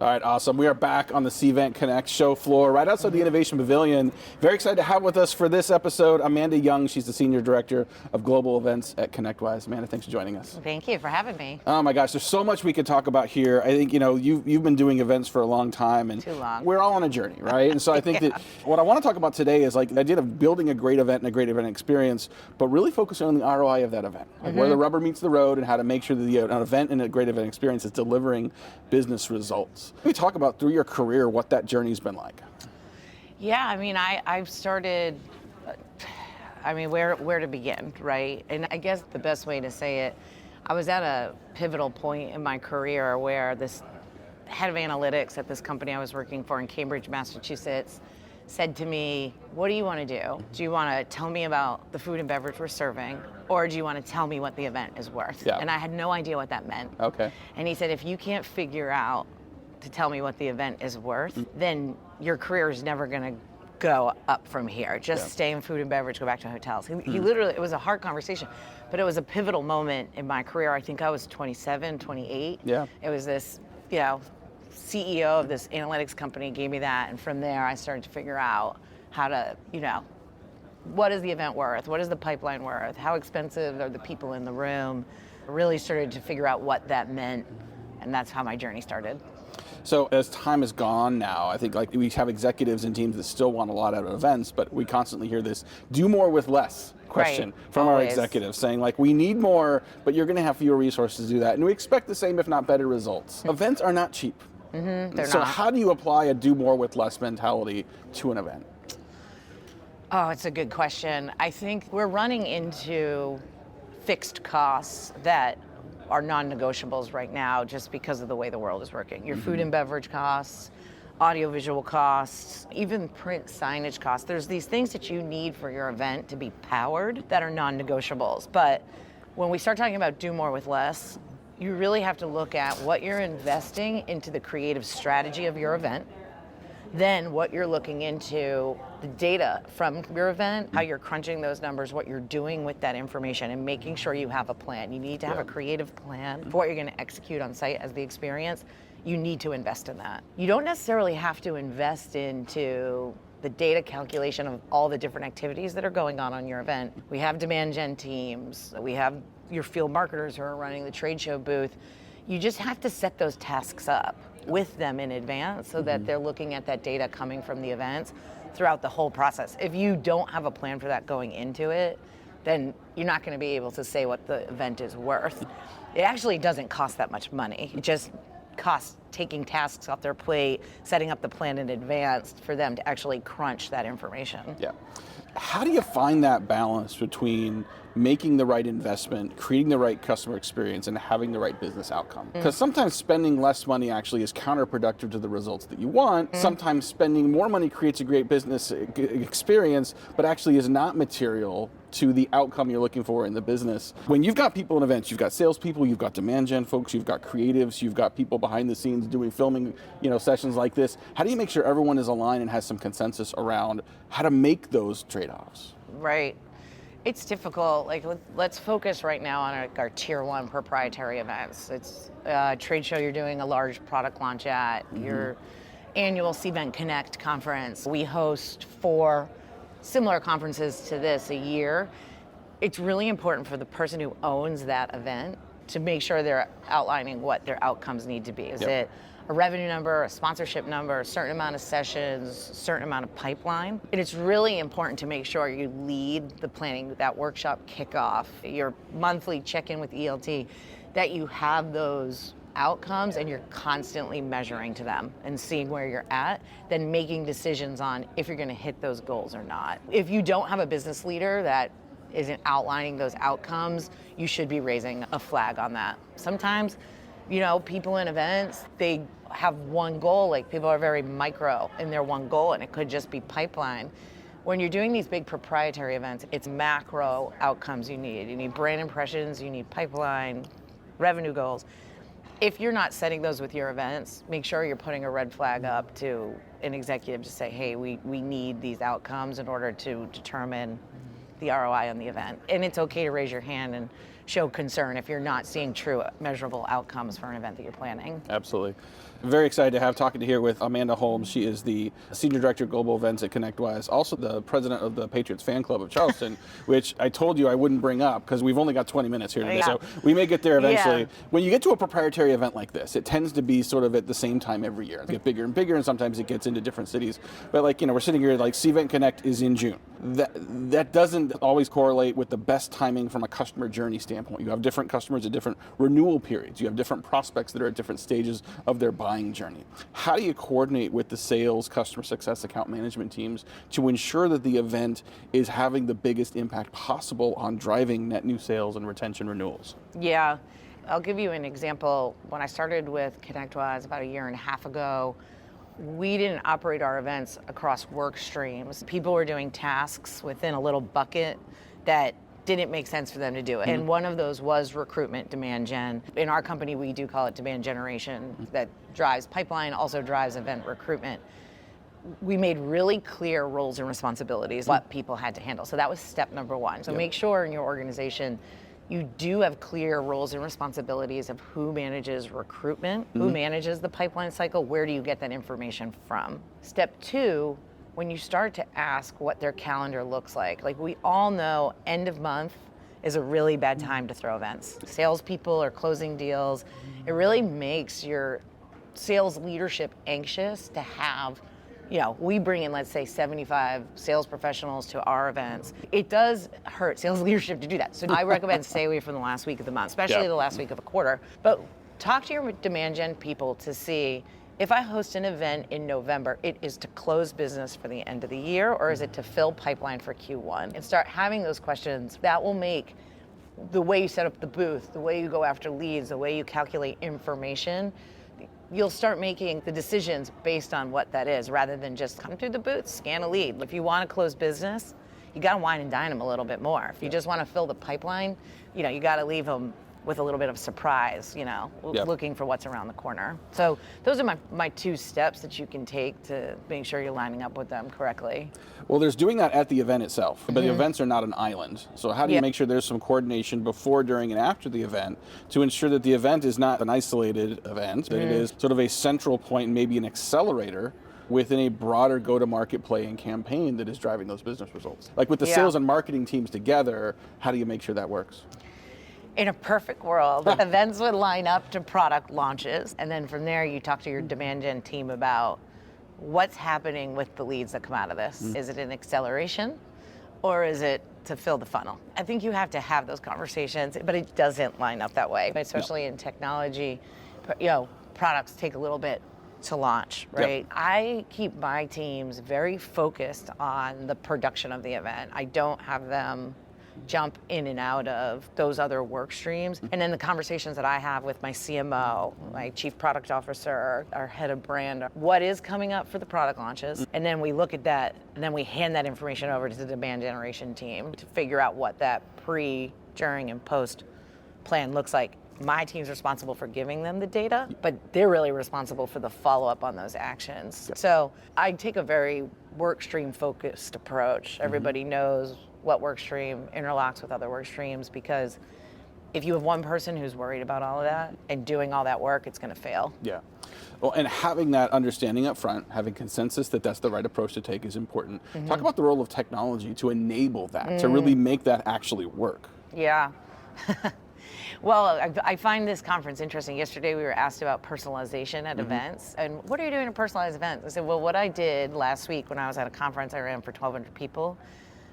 All right, awesome. We are back on the Cvent Connect show floor right outside the Innovation Pavilion. Very excited to have with us for this episode Amanda Young. She's the Senior Director of Global Events at ConnectWise. Amanda, thanks for joining us. Thank you for having me. Oh my gosh, there's so much we could talk about here. I think, you've been doing events for a long time, and Too long. we're all on a journey, right? And so I think that what I want to talk about today is like the idea of building a great event and a great event experience, but really focusing on the ROI of that event, like where the rubber meets the road and how to make sure that an event and a great event experience is delivering business results. We talk about through your career what that journey's been like. Yeah, I mean, I've started, where to begin, right? And I guess the best way to say it, I was at a pivotal point in my career where this head of analytics at this company I was working for in Cambridge, Massachusetts, said to me, what do you want to do? Do you want to tell me about the food and beverage we're serving, or do you want to tell me what the event is worth? Yeah. And I had no idea what that meant. Okay. And he said, if you can't figure out to tell me what the event is worth, then your career is never going to go up from here. Just stay in food and beverage, go back to hotels. He literally, it was a hard conversation, but it was a pivotal moment in my career. I think I was 27, 28. Yeah. It was this, CEO of this analytics company gave me that, and from there I started to figure out how to, what is the event worth? What is the pipeline worth? How expensive are the people in the room? I really started to figure out what that meant, and that's how my journey started. So as time has gone now, I think like we have executives and teams that still want a lot out of events, but we constantly hear this do more with less question from our executives saying like we need more, but you're going to have fewer resources to do that. And we expect the same, if not better results. Events are not cheap. They're so not. how do you apply a do more with less mentality to an event? Oh, it's a good question. I think we're running into fixed costs that are non-negotiables right now just because of the way the world is working. Your food and beverage costs, audiovisual costs, even print signage costs. There's these things that you need for your event to be powered that are non-negotiables. But when we start talking about do more with less, you really have to look at what you're investing into the creative strategy of your event, then what you're looking into, the data from your event, how you're crunching those numbers, what you're doing with that information, and making sure you have a plan. You need to have a creative plan for what you're going to execute on site as the experience. You need to invest in that. You don't necessarily have to invest into the data calculation of all the different activities that are going on your event. We have demand gen teams. We have your field marketers who are running the trade show booth. You just have to set those tasks up with them in advance so that they're looking at that data coming from the events throughout the whole process. If you don't have a plan for that going into it, then you're not going to be able to say what the event is worth. It actually doesn't cost that much money. It just costs taking tasks off their plate, setting up the plan in advance for them to actually crunch that information. Yeah. How do you find that balance between making the right investment, creating the right customer experience, and having the right business outcome? Because sometimes spending less money actually is counterproductive to the results that you want. Sometimes spending more money creates a great business experience, but actually is not material to the outcome you're looking for in the business. When you've got people in events, you've got salespeople, you've got demand gen folks, you've got creatives, you've got people behind the scenes doing filming, sessions like this. How do you make sure everyone is aligned and has some consensus around how to make those trade-offs? Right. It's difficult. Like, let's focus right now on our tier one proprietary events. It's a trade show you're doing a large product launch at, your annual Cvent Connect conference. We host 4 similar conferences to this a year. It's really important for the person who owns that event to make sure they're outlining what their outcomes need to be. Is it a revenue number, a sponsorship number, a certain amount of sessions, a certain amount of pipeline? And it's really important to make sure you lead the planning, that workshop kickoff, your monthly check-in with ELT, that you have those outcomes and you're constantly measuring to them and seeing where you're at, then making decisions on if you're going to hit those goals or not. If you don't have a business leader that isn't outlining those outcomes, you should be raising a flag on that. Sometimes, people in events, they have one goal, like people are very micro in their one goal, and it could just be pipeline. When you're doing these big proprietary events, it's macro outcomes you need. You need brand impressions, you need pipeline, revenue goals. If you're not setting those with your events, make sure you're putting a red flag up to an executive to say, hey, we need these outcomes in order to determine the ROI on the event. And it's okay to raise your hand and show concern if you're not seeing true measurable outcomes for an event that you're planning. Absolutely. I'm very excited to have talking to here with Amanda Holmes. She is the Senior Director of Global Events at ConnectWise, also the president of the Patriots Fan Club of Charleston, which I told you I wouldn't bring up because we've only got 20 minutes here today, Yeah. so we may get there eventually. Yeah. When you get to a proprietary event like this, it tends to be sort of at the same time every year. It gets bigger and bigger, and sometimes it gets into different cities. But like, we're sitting here, like Cvent Connect is in June. That doesn't always correlate with the best timing from a customer journey standpoint. You have different customers at different renewal periods. You have different prospects that are at different stages of their buying journey. How do you coordinate with the sales, customer success, account management teams to ensure that the event is having the biggest impact possible on driving net new sales and retention renewals? Yeah, I'll give you an example. When I started with ConnectWise about a year and a half ago, we didn't operate our events across work streams. People were doing tasks within a little bucket that didn't make sense for them to do it. And one of those was recruitment demand gen. In our company, we do call it demand generation that drives pipeline, also drives event recruitment. We made really clear roles and responsibilities, what people had to handle. So that was step number one. So make sure in your organization you do have clear roles and responsibilities of who manages recruitment, who manages the pipeline cycle, where do you get that information from. Step two, when you start to ask what their calendar looks like we all know end of month is a really bad time to throw events. Salespeople are closing deals. It really makes your sales leadership anxious to have, we bring in, let's say, 75 sales professionals to our events. It does hurt sales leadership to do that. So I recommend stay away from the last week of the month, especially the last week of a quarter. But talk to your demand gen people to see if I host an event in November, it is to close business for the end of the year, or is it to fill pipeline for Q1? And start having those questions. That will make the way you set up the booth, the way you go after leads, the way you calculate information, you'll start making the decisions based on what that is, rather than just come through the booth, scan a lead. If you want to close business, you got to wine and dine them a little bit more. If you just want to fill the pipeline, you got to leave them with a little bit of surprise, looking for what's around the corner. So those are my two steps that you can take to make sure you're lining up with them correctly. Well, there's doing that at the event itself, but the events are not an island. So how do you make sure there's some coordination before, during, and after the event to ensure that the event is not an isolated event, that it is sort of a central point and maybe an accelerator within a broader go-to-market play and campaign that is driving those business results? Like with the sales and marketing teams together, how do you make sure that works? In a perfect world, events would line up to product launches, and then from there you talk to your demand gen team about what's happening with the leads that come out of this. Is it an acceleration, or is it to fill the funnel? I think you have to have those conversations, but it doesn't line up that way, especially in technology. Products take a little bit to launch, right? I keep my teams very focused on the production of the event. I don't have them jump in and out of those other work streams. And then the conversations that I have with my CMO, my chief product officer, our head of brand, what is coming up for the product launches. And then we look at that, and then we hand that information over to the demand generation team to figure out what that pre, during, and post plan looks like. My team's responsible for giving them the data, but they're really responsible for the follow-up on those actions. So I take a very work stream focused approach. Everybody knows what work stream interlocks with other work streams, because if you have one person who's worried about all of that and doing all that work, it's going to fail. Yeah. Well, and having that understanding up front, having consensus that that's the right approach to take is important. Talk about the role of technology to enable that, to really make that actually work. Yeah. Well, I find this conference interesting. Yesterday we were asked about personalization at events, and what are you doing at personalized events? I said, well, what I did last week when I was at a conference I ran for 1,200 people,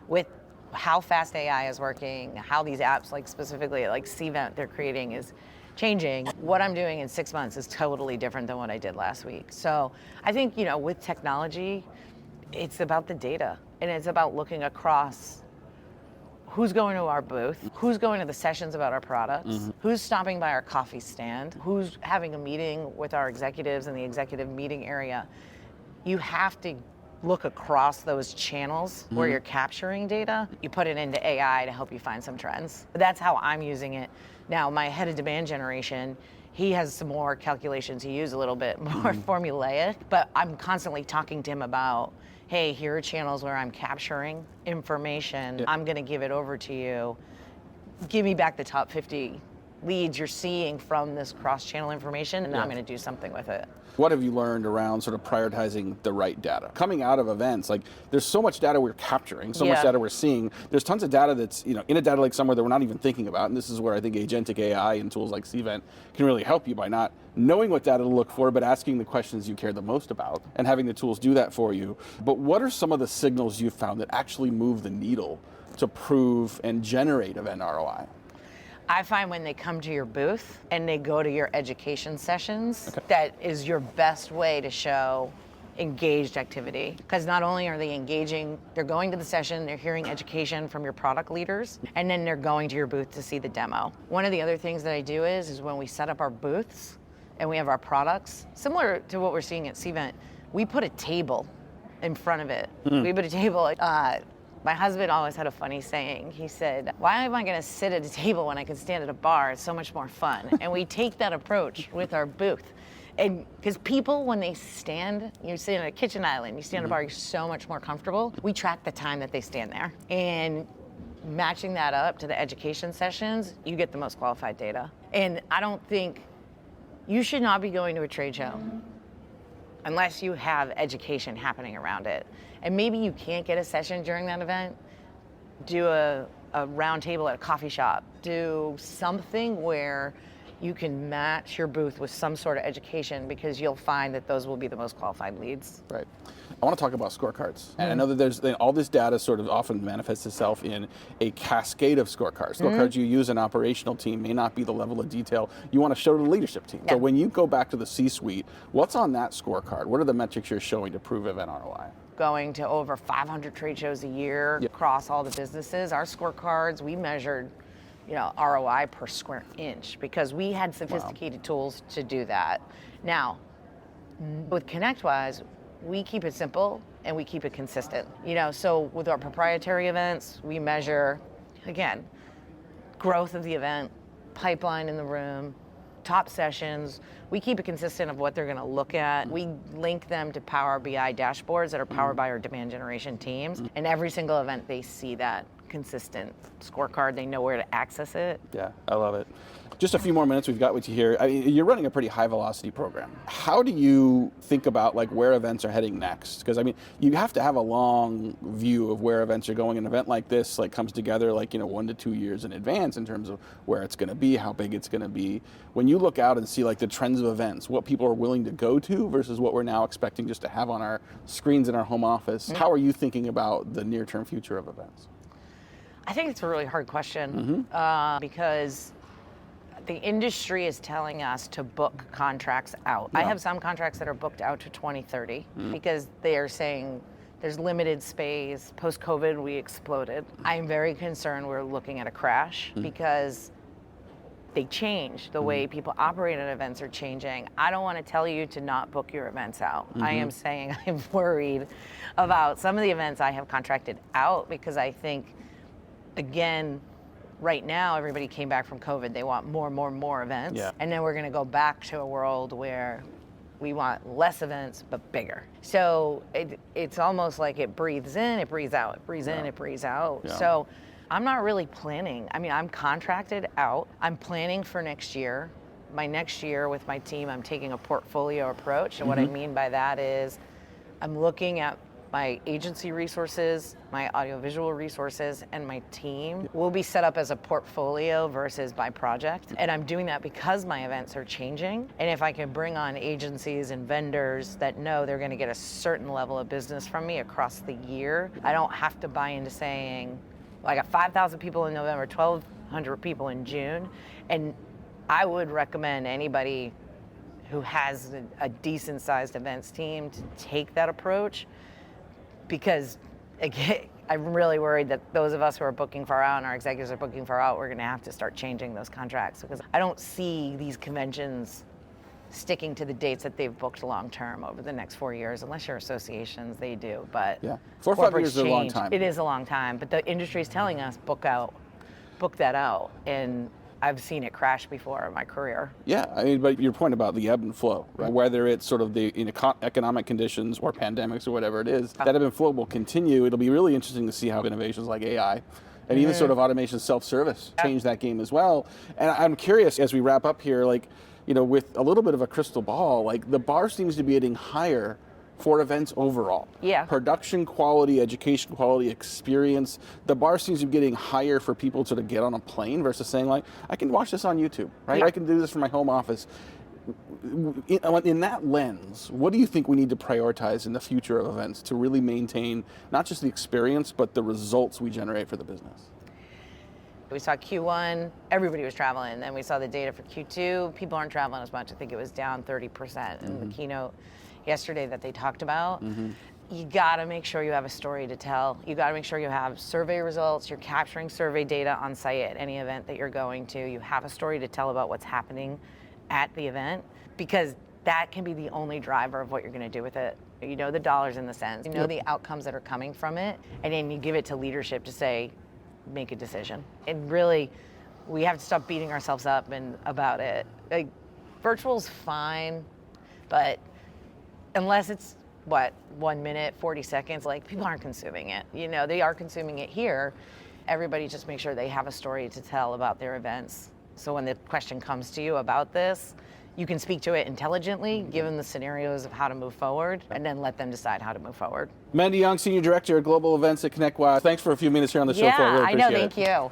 with how fast AI is working, how these apps, specifically Cvent they're creating, is changing. What I'm doing in 6 months is totally different than what I did last week. So I think, with technology, it's about the data, and it's about looking across who's going to our booth, who's going to the sessions about our products, who's stopping by our coffee stand, who's having a meeting with our executives in the executive meeting area. You have to look across those channels where you're capturing data. You put it into AI to help you find some trends. But that's how I'm using it. Now, my head of demand generation, he has some more calculations. He used a little bit more formulaic, but I'm constantly talking to him about, hey, here are channels where I'm capturing information. I'm gonna give it over to you. give me back the top 50 leads you're seeing from this cross-channel information, and I'm going to do something with it. What have you learned around sort of prioritizing the right data? Coming out of events, like there's so much data we're capturing, so much data we're seeing. There's tons of data that's, in a data lake somewhere that we're not even thinking about. And this is where I think agentic AI and tools like Cvent can really help you by not knowing what data to look for, but asking the questions you care the most about and having the tools do that for you. But what are some of the signals you've found that actually move the needle to prove and generate event ROI? I find when they come to your booth and they go to your education sessions, that is your best way to show engaged activity. Because not only are they engaging, they're going to the session, they're hearing education from your product leaders, and then they're going to your booth to see the demo. One of the other things that I do is when we set up our booths and we have our products, similar to what we're seeing at Cvent, we put a table in front of it. We put a table. My husband always had a funny saying. He said, why am I going to sit at a table when I can stand at a bar? It's so much more fun. And we take that approach with our booth. And because people, when they stand, you sit on a kitchen island, you stand at a bar, you're so much more comfortable. We track the time that they stand there. And matching that up to the education sessions, you get the most qualified data. And I don't think you should not be going to a trade show unless you have education happening around it. And maybe you can't get a session during that event. Do a round table at a coffee shop. Do something where you can match your booth with some sort of education, because you'll find that those will be the most qualified leads. Right. I want to talk about scorecards. And I know that there's all this data sort of often manifests itself in a cascade of scorecards. Scorecards you use in an operational team may not be the level of detail you want to show to the leadership team. So when you go back to the C-suite, what's on that scorecard? What are the metrics you're showing to prove event ROI? Going to over 500 trade shows a year across all the businesses. Our scorecards, we measured ROI per square inch, because we had sophisticated tools to do that. Now, with ConnectWise, we keep it simple and we keep it consistent. So with our proprietary events, we measure, again, growth of the event, pipeline in the room, top sessions. We keep it consistent of what they're going to look at. We link them to Power BI dashboards that are powered by our demand generation teams. And every single event, they see that consistent scorecard. They know where to access it. Yeah, I love it. Just a few more minutes we've got with you here. I mean, you're running a pretty high velocity program. How do you think about where events are heading next? Because I mean, you have to have a long view of where events are going. An event like this comes together 1 to 2 years in advance in terms of where it's going to be, how big it's going to be. When you look out and see the trends of events, what people are willing to go to versus what we're now expecting just to have on our screens in our home office, how are you thinking about the near-term future of events? I think it's a really hard question because the industry is telling us to book contracts out. I have some contracts that are booked out to 2030 because they are saying there's limited space. Post-COVID, we exploded. I'm very concerned we're looking at a crash because they change. The way people operate at events are changing. I don't want to tell you to not book your events out. I am saying I'm worried about some of the events I have contracted out because I think, again, right now, everybody came back from COVID. They want more events. Yeah. And then we're going to go back to a world where we want less events, but bigger. So it's almost like it breathes in, it breathes out, it breathes in, it breathes out. Yeah. So I'm not really planning. I mean, I'm contracted out. I'm planning for next year. My next year with my team, I'm taking a portfolio approach. And what I mean by that is I'm looking at my agency resources, my audiovisual resources, and my team will be set up as a portfolio versus by project. And I'm doing that because my events are changing. And if I can bring on agencies and vendors that know they're gonna get a certain level of business from me across the year, I don't have to buy into saying, well, I got 5,000 people in November, 1,200 people in June. And I would recommend anybody who has a decent sized events team to take that approach. Because, again, I'm really worried that those of us who are booking far out and our executives are booking far out, we're going to have to start changing those contracts. Because I don't see these conventions sticking to the dates that they've booked long term over the next 4 years, unless you're associations, they do. But 4 or 5 years is a long time. It is a long time. But the industry is telling us book that out. And I've seen it crash before in my career. Yeah, I mean, but your point about the ebb and flow, right? Whether it's sort of the economic conditions or pandemics or whatever it is, that ebb and flow will continue. It'll be really interesting to see how innovations like AI and even sort of automation self-service changed that game as well. And I'm curious, as we wrap up here, like, with a little bit of a crystal ball, like the bar seems to be getting higher for events overall. Yeah. Production quality, education quality, experience. The bar seems to be getting higher for people to get on a plane versus saying, like, I can watch this on YouTube, right? Yeah. I can do this from my home office. In that lens, what do you think we need to prioritize in the future of events to really maintain not just the experience, but the results we generate for the business? We saw Q1, everybody was traveling. Then we saw the data for Q2, people aren't traveling as much. I think it was down 30% in the keynote yesterday that they talked about. You gotta make sure you have a story to tell. You gotta make sure you have survey results, you're capturing survey data on site at any event that you're going to. You have a story to tell about what's happening at the event, because that can be the only driver of what you're gonna do with it. You know the dollars and the cents, you know the outcomes that are coming from it, and then you give it to leadership to say, make a decision. And really, we have to stop beating ourselves up about it. Like, virtual's fine, but unless it's 1 minute, 40 seconds, like, people aren't consuming it. They are consuming it here. Everybody just make sure they have a story to tell about their events. So when the question comes to you about this, you can speak to it intelligently, give them the scenarios of how to move forward, and then let them decide how to move forward. Mandy Young, Senior Director of Global Events at ConnectWise. Thanks for a few minutes here on the show. Yeah, Really I know, appreciate thank you.